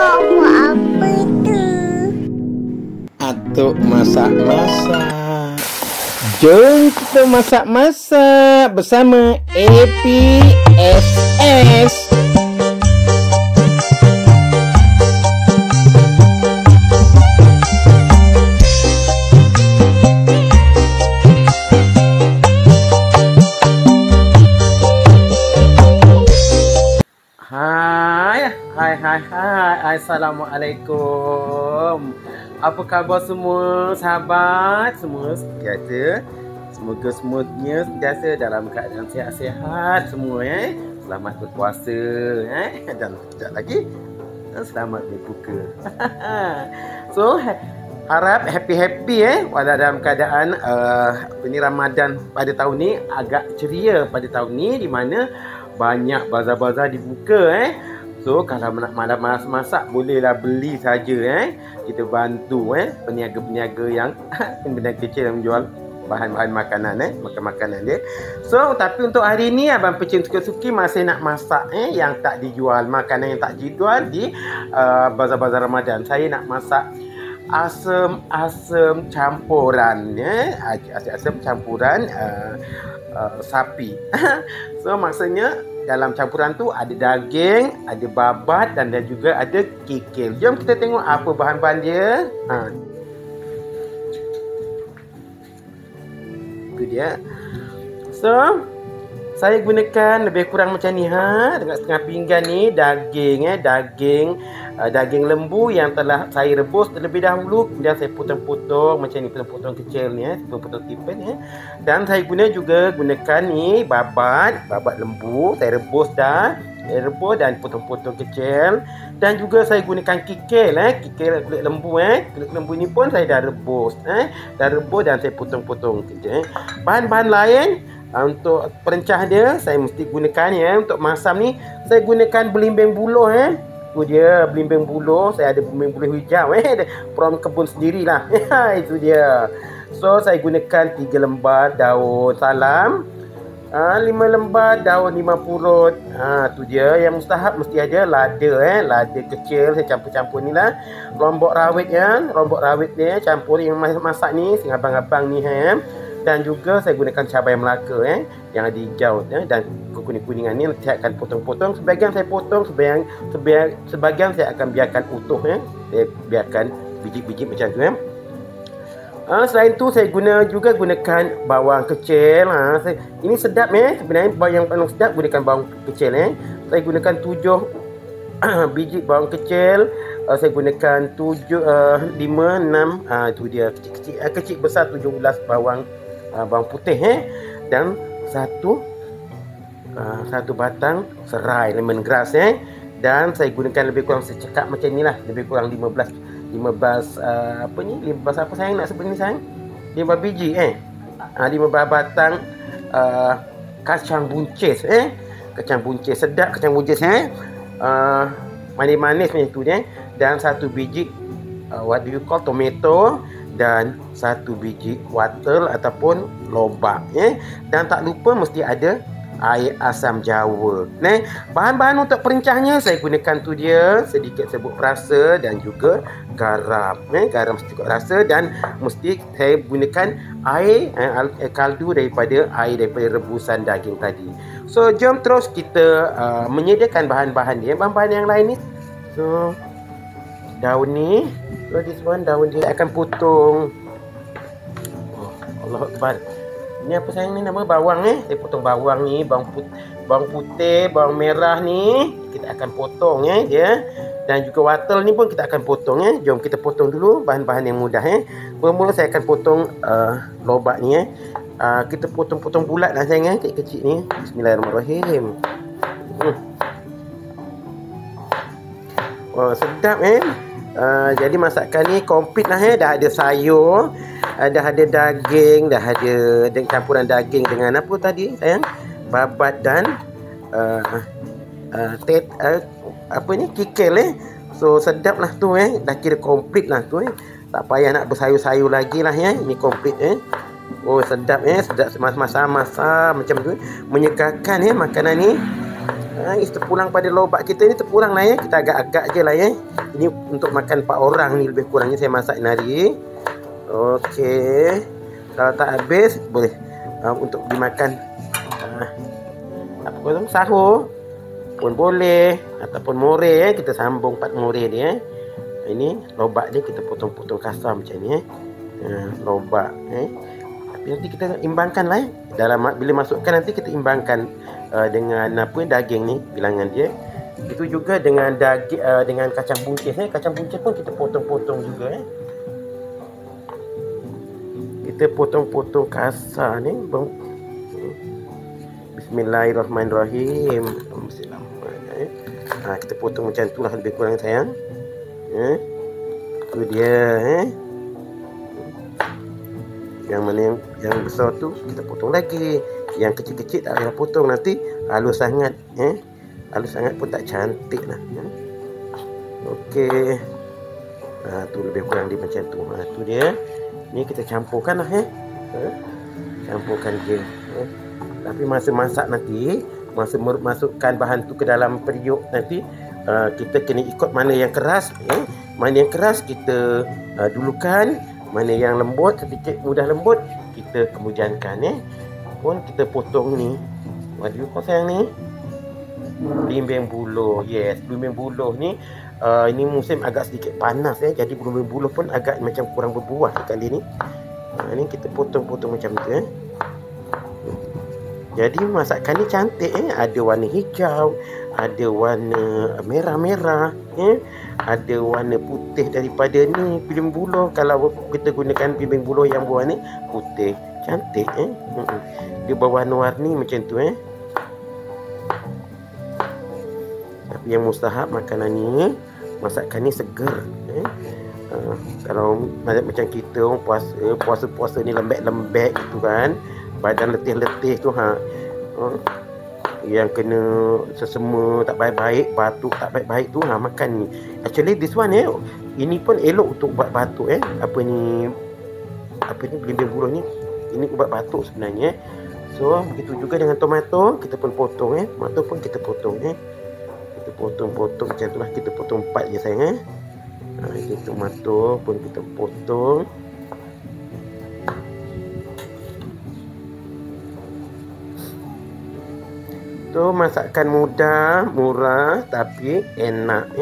Buat apa tu? Atuk masak-masak. Jom kita masak-masak bersama APSS. Hai. Assalamualaikum. Apa khabar semua sahabat? Semua sentiasa, semoga-semuanya sentiasa dalam keadaan sihat-sihat semua Selamat berpuasa dan sekejap lagi selamat berbuka. So harap happy walau dalam keadaan Ramadan pada tahun ni agak ceria pada tahun ni, di mana banyak bazar-bazar dibuka So kalau nak masak bolehlah beli saja Kita bantu peniaga-peniaga yang peniaga kecil yang menjual bahan-bahan makanan makanan dia. So tapi untuk hari ni Abang Pecin Suka-Suki masih nak masak yang tak dijual, makanan yang tak dijual di bazar-bazar Ramadan. Saya nak masak asam campuran asam campuran sapi. So maksudnya dalam campuran tu ada daging, ada babat dan juga ada kikil. Jom kita tengok apa bahan-bahan dia. Itu dia. So saya gunakan lebih kurang macam ni dengan setengah pinggan ni daging daging lembu yang telah saya rebus terlebih dahulu, kemudian saya potong-potong macam ni, potong-potong kecil ni potong tipis dan saya gunakan ni babat lembu, saya rebus dan potong-potong kecil, dan juga saya gunakan kikil kulit lembu kulit lembu ni pun saya dah rebus dan saya potong-potong kecil. Bahan-bahan lain untuk perencah dia saya mesti gunakan untuk masam ni saya gunakan belimbing buluh itu dia belimbing buluh. Saya ada belimbing buluh hijau from kebun sendirilah. Itu dia. So saya gunakan 3 lembar daun salam, 5 lembar daun 5 purut. Tu dia. Yang mustahab mesti ada lada kecil saya campur-campur ni lah. Rombok rawit dia campur yang masak ni sehingga abang-abang ni dan juga saya gunakan cabai Melaka yang ada hijau dan kuning-kuningan ni saya akan potong-potong. Sebahagian saya potong, sebahagian saya akan biarkan utuh saya biarkan biji-biji macam tu Selain tu saya gunakan bawang kecil. Ini sedap sebenarnya yang paling sedap gunakan bawang kecil Saya gunakan 7 biji bawang kecil. Saya gunakan 5, 6 itu dia kecil besar 17 bawang putih dan satu batang serai lemongrass dan saya gunakan lebih kurang secekap macam inilah, lebih kurang 15 apa sayang nak sebut ni sayang, 15 biji 15 batang kacang buncis kacang buncis sedap, kacang buncis manis-manis macam tu dan 1 biji what do you call tomato dan 1 biji wortel ataupun lobak dan tak lupa mesti ada air asam jawa. Bahan-bahan untuk perencahnya saya gunakan tu dia sedikit serbuk perasa dan juga garam garam secukup rasa, dan mesti saya gunakan air kaldu daripada rebusan daging tadi. So jom terus kita menyediakan bahan-bahan dia. Bahan-bahan yang lain ni, so daun ni, this one daun dia akan potong. Allah Akbar. Ini apa sayang ni, nama bawang saya potong bawang ni, bawang putih, bawang merah ni kita akan potong dan juga wortel ni pun kita akan potong Jom kita potong dulu bahan-bahan yang mudah Bermula saya akan potong lobak ni kita potong-potong bulat lah sayang kecil-kecil ni. Bismillahirrahmanirrahim. Oh sedap jadi masakan ni komplit lah dah ada sayur, dah ada daging, dah ada campuran daging dengan apa tadi sayang, babat dan kikil so sedap lah tu dah kira komplit lah tu tak payah nak bersayur-sayur lagi lah ni komplit oh sedap sedap masa macam tu menyegarkan makanan ni. Terpulang pada lobak kita ni, terpulang lah kita agak-agak je lah Ini untuk makan 4 orang ni lebih kurangnya saya masak nari. Okey. Kalau tak habis boleh untuk dimakan apa tu sahur pun boleh ataupun more kita sambung 4 more ni Ini lobak dia kita potong-potong kasar macam ni lobak Tapi nanti kita imbangkan lah dalam bila masukkan nanti kita imbangkan dengan daging ni bilangan dia. Itu juga dengan daging dengan kacang buncis Kacang buncis pun kita potong-potong juga Kita potong-potong kasar ni. Bismillahirrahmanirrahim. Kita potong macam tu lah lebih kurang sayang. Itu dia Yang mana yang besar tu kita potong lagi. Yang kecil-kecil tak payah potong, nanti halus sangat halus sangat pun tak cantik lah. Okey. Tu lebih kurang dia macam tu. Tu dia. Ni kita campurkan lah campurkan dia. Tapi masa masak nanti, masa masukkan bahan tu ke dalam periuk nanti, kita kena ikut mana yang keras mana yang keras kita dulukan, mana yang lembut sedikit mudah lembut kita kemudiankan pun kita potong ni. What do you call sayang ni? Belimbing buluh. Yes, belimbing buluh ni ini musim agak sedikit panas jadi belimbing buluh pun agak macam kurang berbuah kali ni. Ni kita potong-potong macam tu Jadi masakan ni cantik ada warna hijau, ada warna merah-merah ada warna putih daripada ni belimbing buluh. Kalau kita gunakan belimbing buluh yang berwarna putih, cantik dia berwarna-warni macam tu Tapi yang mustahab makanan ni, masakan ni seger kalau macam kita puasa ni lembek-lembek gitu kan, badan letih-letih tu yang kena sesama tak baik-baik, batuk tak baik-baik tu makan ni. Actually this one ini pun elok untuk ubat batuk apa ni belimbing buluh ni, ini ubat batuk sebenarnya. So begitu juga dengan tomato, kita pun potong tomato pun kita potong kita potong-potong macam tu lah, kita potong 4 je sayang ini tomato pun kita potong. So masakan mudah, murah tapi enak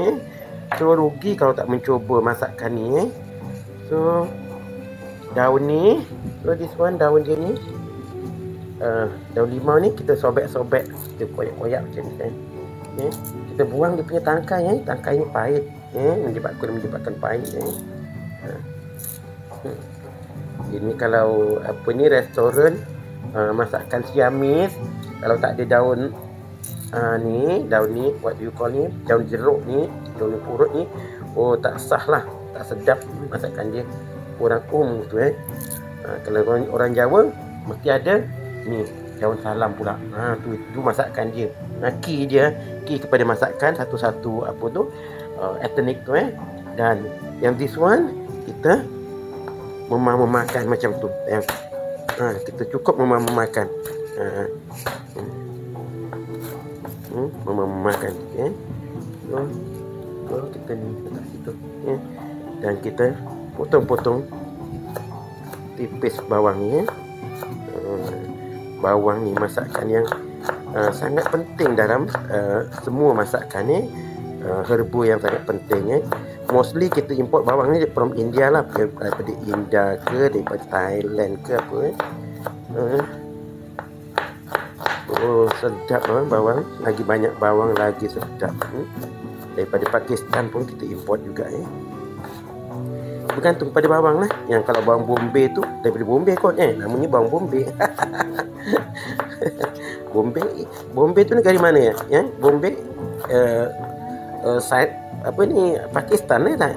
So rugi kalau tak mencuba masakan ni So daun ni, so this one daun dia ni daun limau ni kita sobek-sobek, kita koyak-koyak macam ni kita buang dia punya tangkai tangkai ni pahit menyebabkan pahit ini kalau apa ni restoran masakan Siamese, kalau tak ada daun daun ni what do you call ni, daun jeruk ni, daun purut ni, tak sah lah, tak sedap masakan dia, kurang tu kalau orang Jawa mesti ada ni daun salam pula. Tu masakan dia. Ki kepada masakan satu-satu apa tu etnik tu Dan yang this one kita memakan macam tu kita cukup memakan memakan so kita ni letak situ dan kita potong-potong tipis bawang ni bawang ni masakan yang sangat penting dalam semua masakan ni, herbu yang sangat penting Mostly kita import bawang ni from India lah, daripada India ke daripada Thailand ke apa sedap bawang, lagi banyak bawang lagi sedap daripada Pakistan pun kita import juga bergantung pada bawang lah. Yang kalau bawang Bombay tu daripada Bombay kot namanya bawang Bombay. Bombay tu negara mana Bombay side apa ni Pakistan tak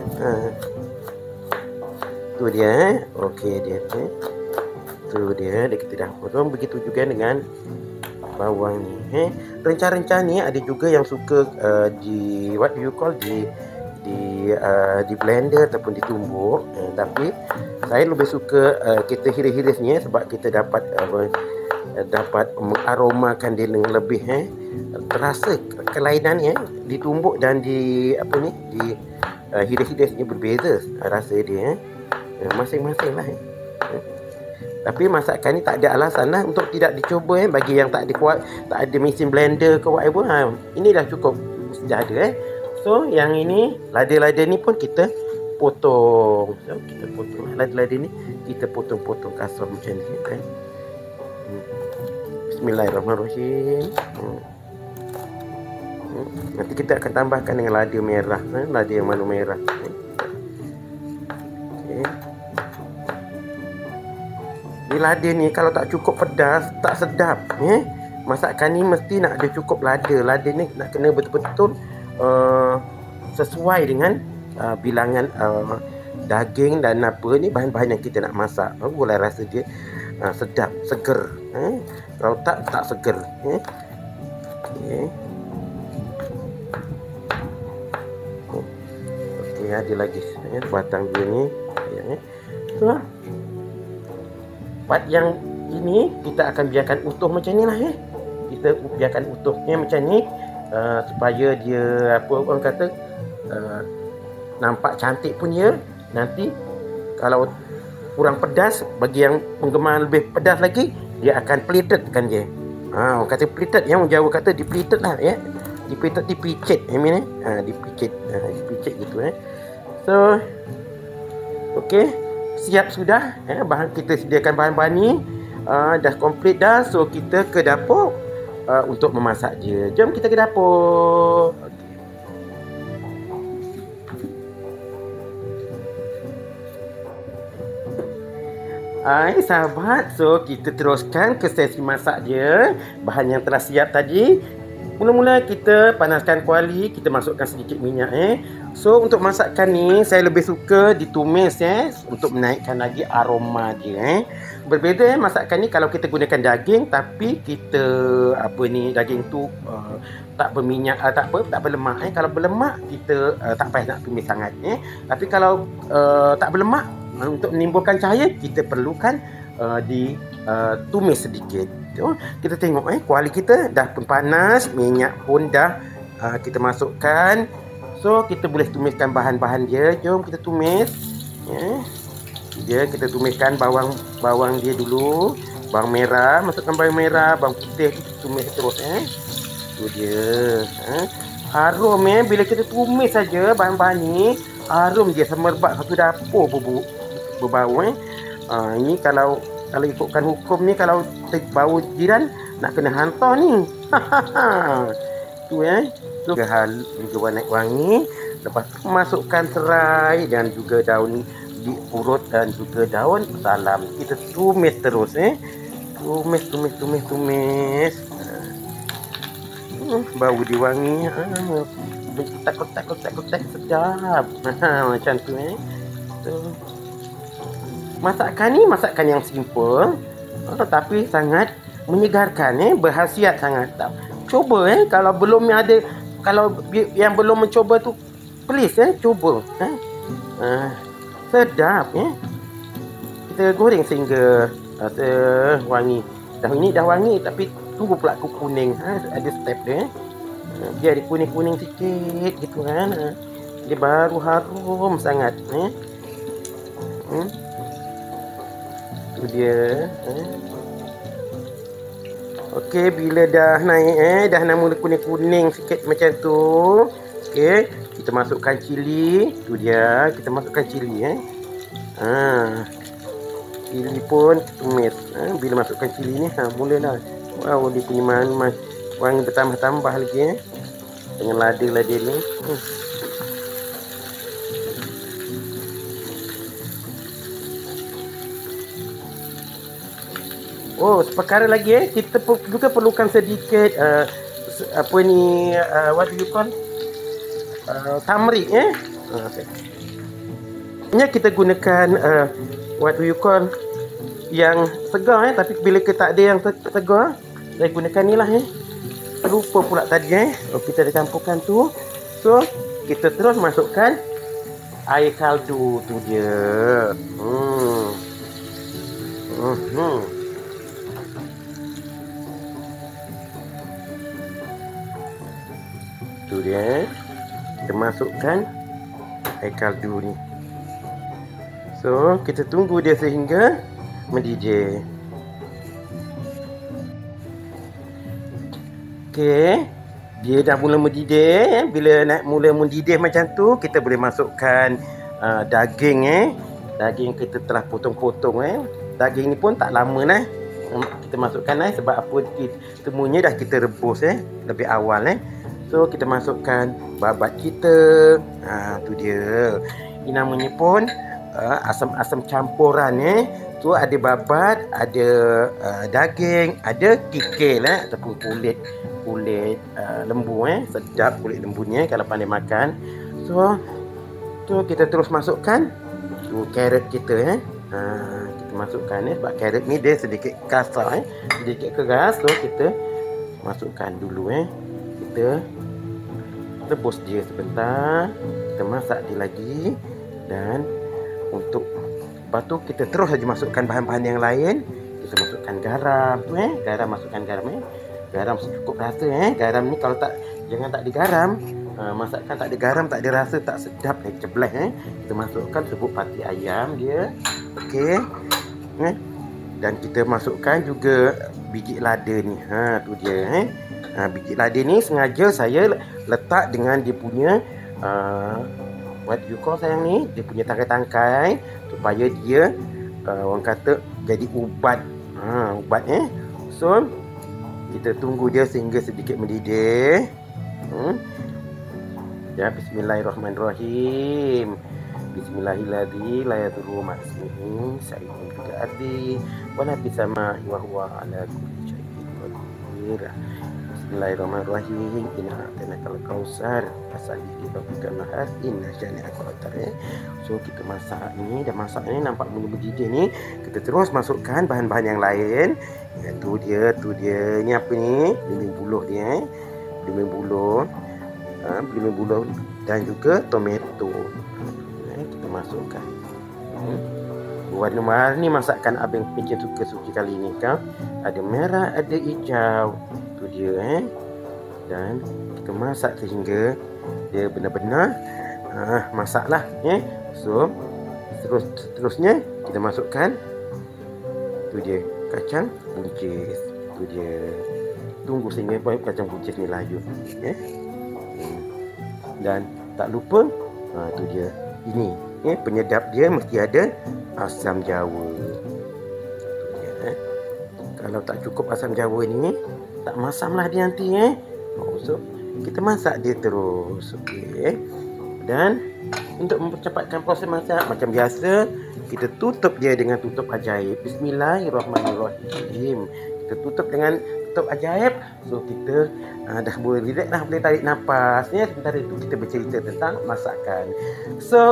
tu dia okey dia tu dia kita dah potong. Begitu juga dengan bawang ni rencah-rencah ni ada juga yang suka di what do you call di blender ataupun ditumbuk tapi saya lebih suka kita hiris-hiris ni sebab kita dapat mengaromakan dia dengan lebih terasa kelainan ditumbuk dan di apa ni hiris-hirisnya berbeza rasa dia. Masing-masing lah. Tapi masakan ni tak ada alasan lah untuk tidak dicuba bagi yang tak ada kuat, tak ada mesin blender ke whatever. Ini dah cukup dah ada. So yang ini lada-lada ni pun kita potong. So, kita potong lada-lada ni, kita potong-potong kasar macam ni kan. Bismillahirrahmanirrahim. Nanti kita akan tambahkan dengan lada merah, lada yang manu merah. Lada ni kalau tak cukup pedas tak sedap. Masakan ni mesti nak ada cukup lada. Lada ni nak kena betul-betul sesuai dengan bilangan daging dan apa ni bahan-bahan yang kita nak masak. Barulah rasa dia sedap, seger. Kalau tak seger. Okey, ada lagi batang dia ni. So, part yang ini kita akan biarkan utuh macam ni lah. Kita biarkan utuhnya macam ni supaya dia apa orang kata nampak cantik pun ya. Nanti kalau kurang pedas, bagi yang penggemar lebih pedas lagi, dia akan plated kan dia. Orang kata plated, yang Jawa kata di-plated lah ya. Di-plated, dipicit. Dipicit. Dipicit gitu So okey, siap sudah. Bahan kita sediakan bahan-bahan ni dah komplit dah. So kita ke dapur untuk memasak dia. Jom kita ke dapur. Hai sahabat, so kita teruskan ke sesi masak dia. Bahan yang telah siap tadi. Mula-mula kita panaskan kuali, kita masukkan sedikit minyak So untuk masakan ni saya lebih suka ditumis untuk menaikkan lagi aroma dia Berbeza masakan ni kalau kita gunakan daging, tapi kita daging tu tak berminyak, tak berlemak Kalau berlemak kita tak payah nak tumis sangat Tapi kalau tak berlemak, untuk menimbulkan cahaya kita perlukan ditumis sedikit. Kita tengok kuali kita dah pun panas, minyak pun dah kita masukkan. So kita boleh tumiskan bahan-bahan dia. Jom kita tumis. Kita tumiskan bawang dia dulu. Bawang merah, masukkan bawang merah, bawang putih kita tumis terus Itu dia. Harum bila kita tumis saja bahan-bahan ni, harum dia semerbak satu dapur berbau ini kalau ikutkan hukum ni, kalau bau jiran nak kena hantar ni. Tu so juga warna wangi. Lepas tu masukkan serai dan juga daun diurut dan juga daun salam. Kita tumis terus tumis. Bau dia wangi. Kotak sedap. Macam tu Masakan ni masakan yang simple tapi sangat menyegarkan berkhasiat sangat. Cuba kalau belum ada, kalau yang belum mencoba tu please cuba. Sedap Kita goreng sehingga wangi. Ini dah wangi tapi tunggu pula kuning. Ada step dia. Biar dia kuning-kuning sikit gitu dia baru harum sangat Itu dia. Okey, bila dah naik dah mula kuning-kuning sikit macam tu. Okey, kita masukkan cili. Itu dia, kita masukkan cili cili pun tumis. Bila masukkan cili ni mulalah wow, dia punya wangi bertambah-tambah lagi dengan lada-lada ni. Seperkara lagi kita juga perlukan sedikit what do you call turmeric kita gunakan what do you call yang segar tapi bila kita tak ada yang segar, saya gunakan ni lah lupa pula tadi kita dah campurkan tu. So kita terus masukkan air kaldu tu dia. Tu dia. Kita masukkan air kaldu ni. So, kita tunggu dia sehingga mendidih. Okey, dia dah mula mendidih. Bila mula mendidih macam tu, kita boleh masukkan daging. Daging kita telah potong-potong. Daging ni pun tak lama lah. Kita masukkan sebab apa, semuanya dah kita rebus lebih awal. So kita masukkan babat kita. Tu dia. Ini namanya pun asam-asam campuran. Tu ada babat, ada daging, ada kikil ataupun kulit lembu. Sedap kulit lembunya kalau pandai makan. So tu kita terus masukkan carrot kita. Kita masukkan sebab carrot ni dia sedikit kasar, sedikit keras. So kita masukkan dulu. Kita rebus dia sebentar, kita masak dia lagi. Dan untuk lepas tu kita terus saja masukkan bahan-bahan yang lain. Kita masukkan garam tu. Garam, masukkan garam. Garam secukup rasa. Garam ni kalau tak, jangan tak ada garam. Masakan tak ada garam, tak ada rasa, tak sedap, cebleh. Kita masukkan serbuk pati ayam dia. Okey. Dan kita masukkan juga biji lada ni. Tu dia. Biji lada ni sengaja saya letak dengan dia punya what you call sayang ni, dia punya tangkai-tangkai supaya dia orang kata jadi ubat. Ubat. So kita tunggu dia sehingga sedikit mendidih. Ya, bismillahirrahmanirrahim. Bismillahirrahmanirrahim. La yadurru ma'ismihi syai'un fil ardi wa la fis sama'i wa huwa 'ala kulli syai'in qadir. Bismillahirrahmanirrahim. Inna a'tainakal kautsar fasalli li rabbikal wanhar inna syani'aka huwal abtar. So kita masak ni, dah masak ni nampak mula mendidih ni. Kita terus masukkan bahan-bahan yang lain. Tu dia. Ni apa ni? Belimbing buluh dia. Belimbing buluh. Belimbing buluh dan juga tomato. Kita masukkan. Warna-warni masakan abang Pencen suka kali ni kan. Ada merah, ada hijau. Tu dia. Dan kita masak sehingga dia benar-benar masaklah. So seterusnya kita masukkan tu dia, kacang buncis. Tu dia. Tunggu sehingga kacang buncis ni layu. Dan tak lupa tu dia. Ini penyedap dia mesti ada asam jawa. Tu dia. Kalau tak cukup asam jawa ni, tak masamlah dia nanti. So kita masak dia terus. Okey. Dan untuk mempercepatkan proses masak macam biasa, kita tutup dia dengan tutup ajaib. Bismillahirrahmanirrahim. Kita tutup dengan tutup ajaib. So kita dah boleh relax dah, boleh tarik nafas. Sementara itu kita bercerita tentang masakan. So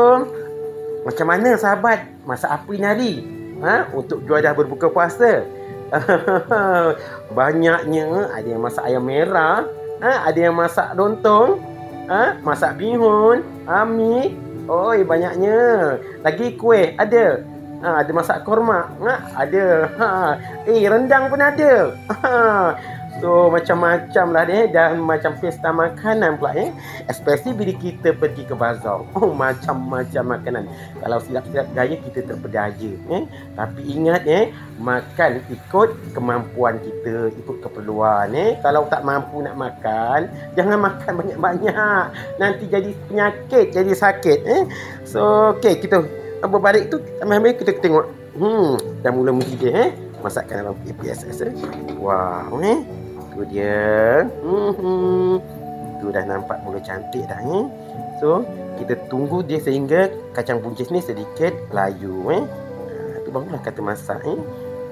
macam mana sahabat masak apa ni hari? Untuk juadah berbuka puasa. Banyaknya ada yang masak ayam merah, ada yang masak lontong, masak bihun, ami. Banyaknya. Lagi kuih ada. Ada masak korma, ada. Rendang pun ada. So macam-macam lah dia. Dan macam pesta makanan pula especially bila kita pergi ke bazar. Macam-macam makanan. Kalau silap-silap gaya kita terpedaya. Tapi ingat makan ikut kemampuan kita, ikut keperluan. Kalau tak mampu nak makan, jangan makan banyak-banyak. Nanti jadi penyakit, jadi sakit. So okey, kita berbalik tu sambil kita tengok. Dah mula mendidih masakan dalam PSS. Wow, tu dia. Tu dah nampak mula cantik dah. So kita tunggu dia sehingga kacang buncis ni sedikit layu. Tu barulah kata masak.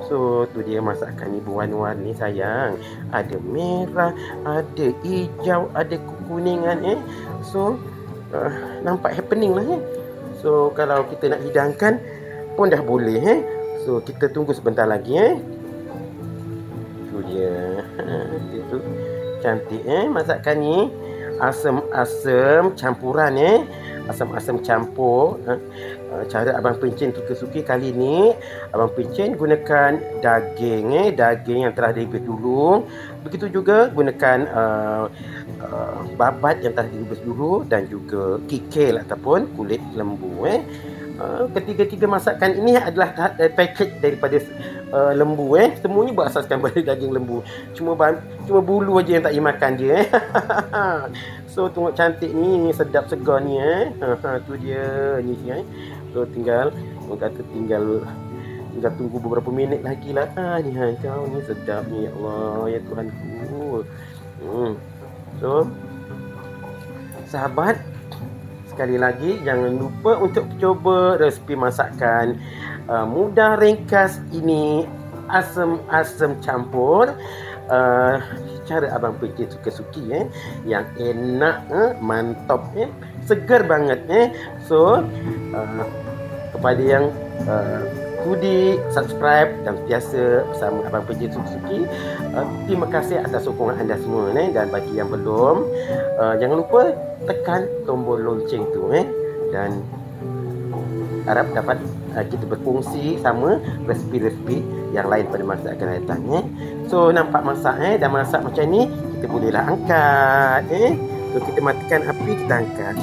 So tu dia masakan ni berwarna-warni sayang. Ada merah, ada hijau, ada kekuningan. So nampak happening lah. So kalau kita nak hidangkan pun dah boleh. So kita tunggu sebentar lagi. Tu dia. Itu cantik masakan ni. Asam-asam campuran asam-asam campur. Cara abang Pencen suka-suka kali ni, abang Pencen gunakan daging yang telah direbus dulu. Begitu juga gunakan babat yang telah direbus dulu dan juga kikil ataupun kulit lembu. Ketiga-tiga masakan ini adalah package daripada lembu. Semuanya berasaskan pada daging lembu. Cuma bulu aja yang tak dimakan dia. So tengok cantik ni, sedap segar ni. Tu dia ni. So tinggal tunggu beberapa minit lagi lah. Ni kau ni sedap ni, ya Allah, ya Tuhanku. So sahabat, sekali lagi jangan lupa untuk cuba resipi masakan mudah ringkas ini, asam campur cara Abang PJ suka-suki, yang enak, mantap, segar banget. So kepada yang sudi subscribe dan sentiasa bersama Abang PJ suka-suki, terima kasih atas sokongan anda semua. Dan bagi yang belum, jangan lupa tekan tombol lonceng tu, dan harap dapat kita berkongsi sama resipi-resipi yang lain pada masa akan datang. So nampak masak, dah masak macam ni, kita bolehlah angkat. So kita matikan api, kita angkat,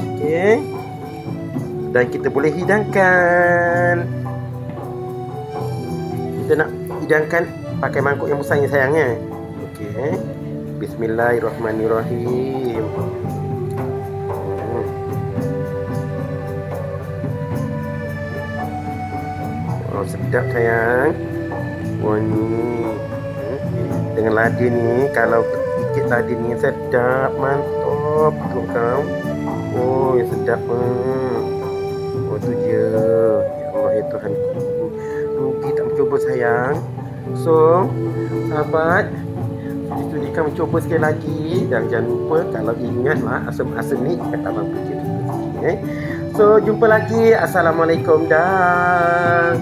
dan kita boleh hidangkan. Kita nak hidangkan pakai mangkuk yang besar ni sayang. Okey. Bismillahirrahmanirrahim. Oh, sedap sayang. Wangi. Dengan lada ni, kalau sedikit lada ni sedap, mantap kau. Oh, sedap. Oh, tu je. Ya Allah, ya Tuhanku. Rugi tak mencuba sayang. So sahabat, studikan mencuba sekali lagi. Dan jangan lupa, kalau ingatlah asam-asam ni kata Abang PJ. So jumpa lagi. Assalamualaikum dah.